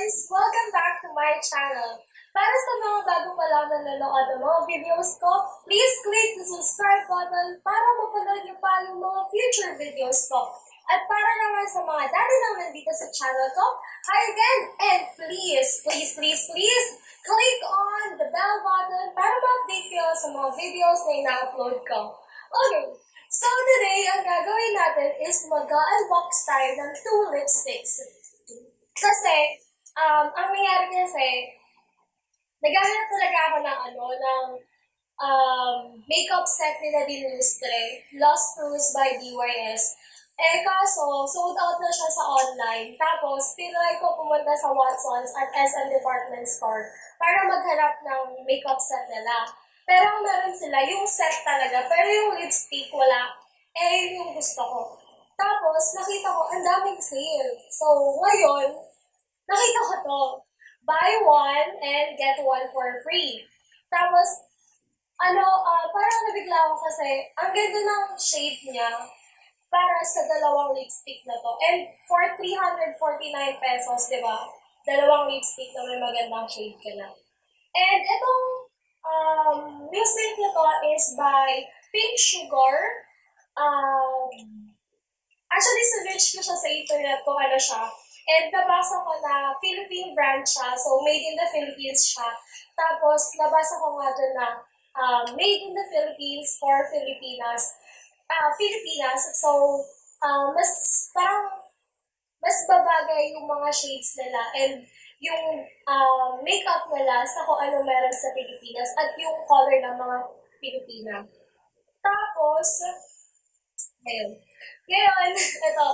guys! Welcome back to my channel. Para sa mga bago pa lang nanonood ng mga videos ko, please click the subscribe button para mapanood niyo pa yung mga future videos ko. At para naman sa mga dati lang nandito sa channel ko, hi again! And please click on the bell button para ma-update kayo sa mga videos na ina-upload ko. Okay, so today, ang gagawin natin is mag-unbox tayo ng 2 lipsticks. Kasi, ang nangyari kasi, naghahanap talaga ako ng makeup set nila Dilustre, Lost Cruise by DYS. Kaso, sold out na siya sa online. Tapos, tinry ko pumunta sa Watsons at SM Department Store para maghanap ng makeup set nila. Pero ang meron sila, yung set talaga, pero yung lipstick, wala. Yun yung gusto ko. Tapos, nakita ko, ang daming sale. So, ngayon, nakita ko to. Buy one and get one for free. Tapos, parang nabigla ako kasi, ang ganda ng shade niya para sa dalawang lipstick na to. And for 349 pesos, di ba? Dalawang lipstick na may magandang shade ka na. And itong lipstick na to is by Pink Sugar. Actually, sinerch ko siya sa internet kung ano siya. And nabasa ko na Philippine brand siya. So, made in the Philippines siya. Tapos, nabasa ko nga dyan na made in the Philippines for Filipinas. So, mas babagay yung mga shades nila and yung makeup nila sa kung ano meron sa Pilipinas at yung color ng mga Pilipina. Tapos, Ngayon, ito,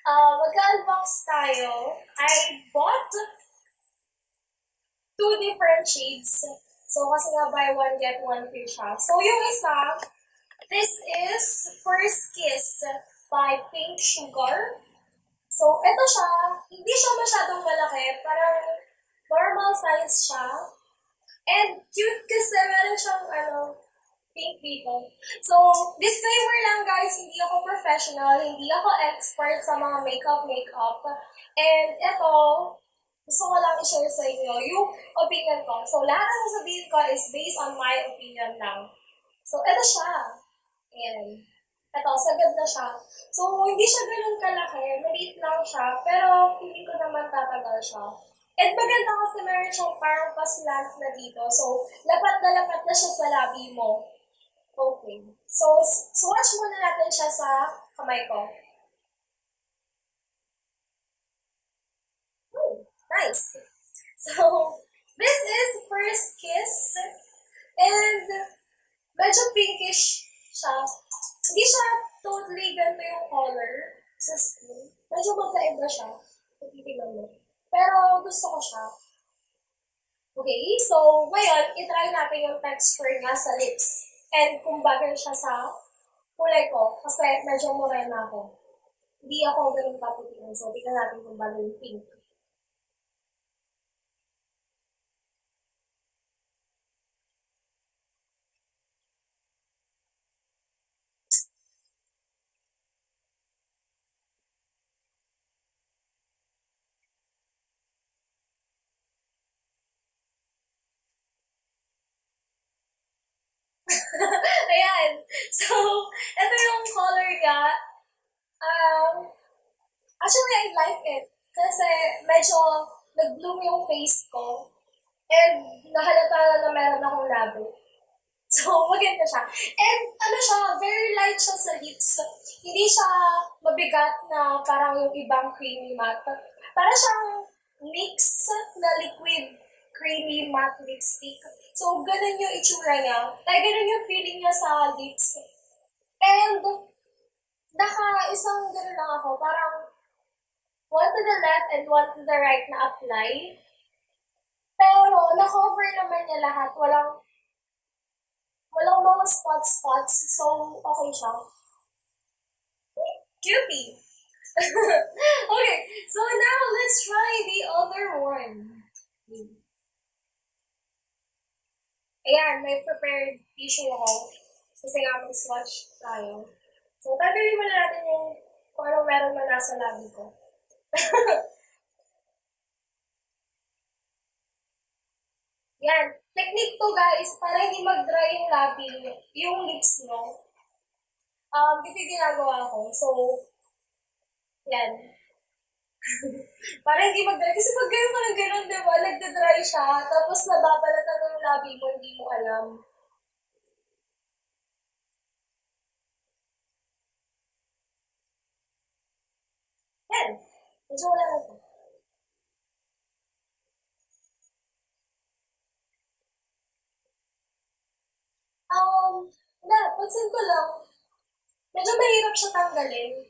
magka-unbox tayo. I bought 2 different shades. So, kasi nga buy one, get one free siya. So, yung isa, this is First Kiss by Pink Sugar. So, ito siya, hindi siya masyadong malaki, parang normal size siya. And cute kasi meron siyang, pink dito. So, disclaimer lang guys, hindi ako professional, hindi ako expert sa mga makeup. And ito, gusto ko lang i-share sa inyo yung opinion ko. So, lahat ng sasabihin ko is based on my opinion lang. So, ito siya. Ayan. Ito, sagad na siya. So, hindi siya ganun kalaki, maliit lang siya, pero feeling ko naman tatagal siya. And maganda kasi meron siyang parang pa-slant na dito. So, lapat na siya sa labi mo. Okay. So, swatch muna natin siya sa kamay ko. Nice. So, this is First Kiss. And, medyo pinkish siya. Hindi siya totally ganito yung color sa skin. Medyo magkaiba siya. Titignan mo. Pero, gusto ko siya. Okay, so, ngayon, itry natin yung texture niya sa lips. And kung bagay siya sa kulay ko, kasi medyo morena ako. Hindi ako ganun kaputihan. So, tignan natin kung bagay yung pink. Ayan. So, ito yung color niya. Actually, I like it. Kasi medyo nag-bloom yung face ko. And nahalata na meron akong labo. So, maganda siya. And siya, very light siya sa lips. Hindi siya mabigat na parang yung ibang creamy matte. Para siyang mix na liquid creamy matte lipstick. So, ganun yung itsura niya. Ganun yung feeling niya sa lips. And, isang ganun lang ako. Parang, one to the left and one to the right na apply. Pero, na-cover naman niya lahat. Walang mga spots. So, okay siya. Cutie! Okay, so now let's try the other one. Ayan, may prepared tissue ako. Kasi nga mag-swatch tayo. So, tanggalin muna natin yung kung anong meron na nasa labi ko. Yan. Technique to guys, para hindi mag-dry yung labi, yung lips mo. Ito yung ginagawa ko. So, yan. Para hindi mag-dry. Kasi pag gano'n ka ng gano'n, di ba, nagda-dry siya. Tapos nababalatan ng labi mo, hindi mo alam. Yan. Medyo wala na ito. Pansin ko lang, medyo mahirap siya tanggalin.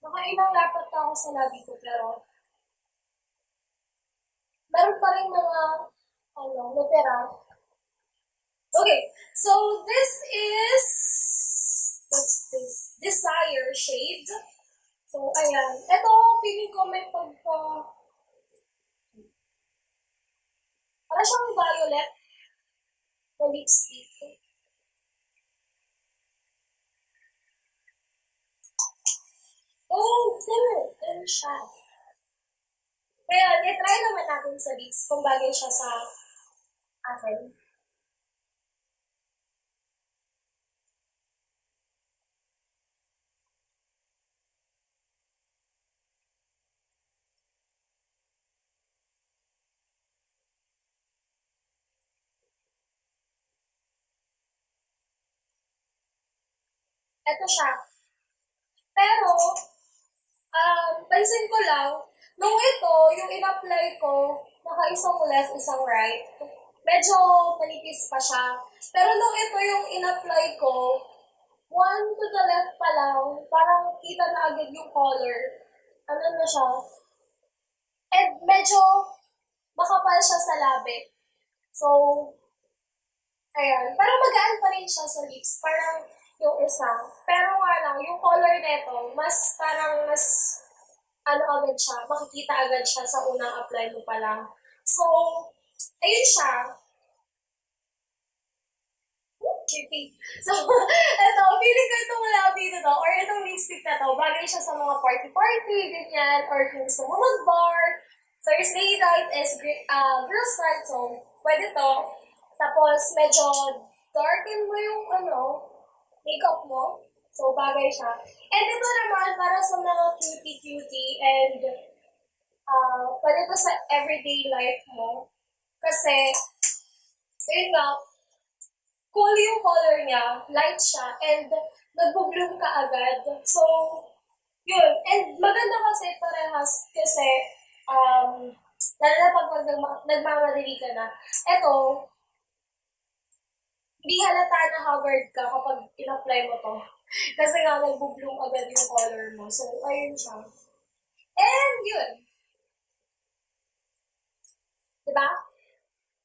Nakailang lapat na ako sa labi ko, pero meron pa rin mga, natira. Okay, so this is, what's this? Desire shade. So, ayan. Ito, feeling ko may para siyang violet na lipstick. Oh, ganun siya. Kaya, i-try naman natin sa lips kung bagay siya sa akin. Ito siya. Pero, pansin ko lang, nung ito, yung in-apply ko, naka-isang left, isang right, medyo manipis pa siya. Pero nung ito yung in-apply ko, one to the left pa lang, parang kita na agad yung color. Ano na siya? And medyo makapal siya sa labi. So, ayan. Parang magaan pa rin siya sa lips. Parang yung isa. Pero nga lang, yung color nito, mas ano agad siya, makikita agad siya sa unang apply mo pa lang. So, ayun siya. Chippy. So, ito, feeling ko itong labi na to, or itong lipstick na to, bagay siya sa mga party-party, ganyan, or kung gusto mo mag-bar. Thursday night is girls' night, so pwede to. Tapos, medyo darken mo yung, makeup mo. So, bagay siya. And ito naman, para sa mga cutie-cutie and pwede to sa everyday life mo. Kasi, yun nga, cool yung color niya, light siya, and nagbo-bloom ka agad. So, yun. And maganda kasi parehas kasi, lalo na pag nagmamadali ka na. Ito, hindi halata na haggard ka kapag in-apply mo to. Kasi nga, nagbo-bloom agad yung color mo. So, ayun siya. And yun. Diba?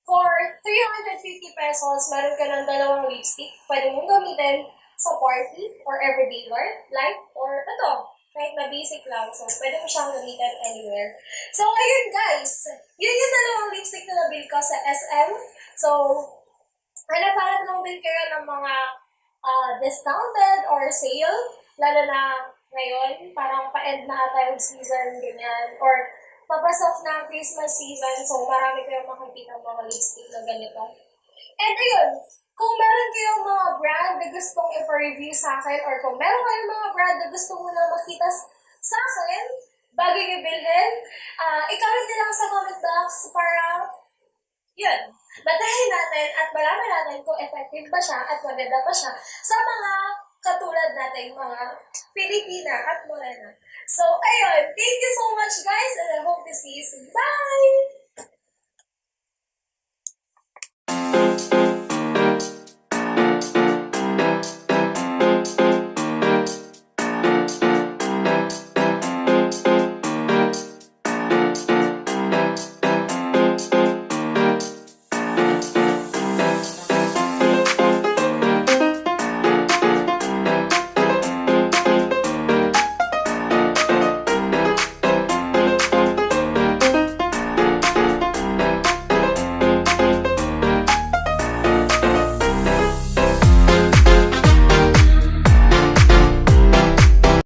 For 350 pesos, meron ka ng dalawang lipstick. Pwede mong gamitin sa party or everyday life or ito, kahit na basic lang. So, pwede mo siyang gamitin anywhere. So, ayun guys. Yun yung dalawang lipstick na nabili ko sa SM. So, hanap-hanap lang din kayo ng mga discounted or sale. Lalo na ngayon, parang pa-end na ata yung season, ganyan. Or papasok na ang Christmas season, so marami kayong makikita mga lipstick na ganito. And ayun, kung meron kayong mga brand na gustong i-review sa akin, or kung meron kayong mga brand na gusto mo na makita sa akin, bago nyo bilhin, i-comment nyo lang sa comment box para, yun, batahin natin at malaman natin kung effective ba siya at maganda pa siya sa mga katulad natin mga Pilipina at Morena. So, ayun, thank you so much guys and I hope to see you soon. Bye!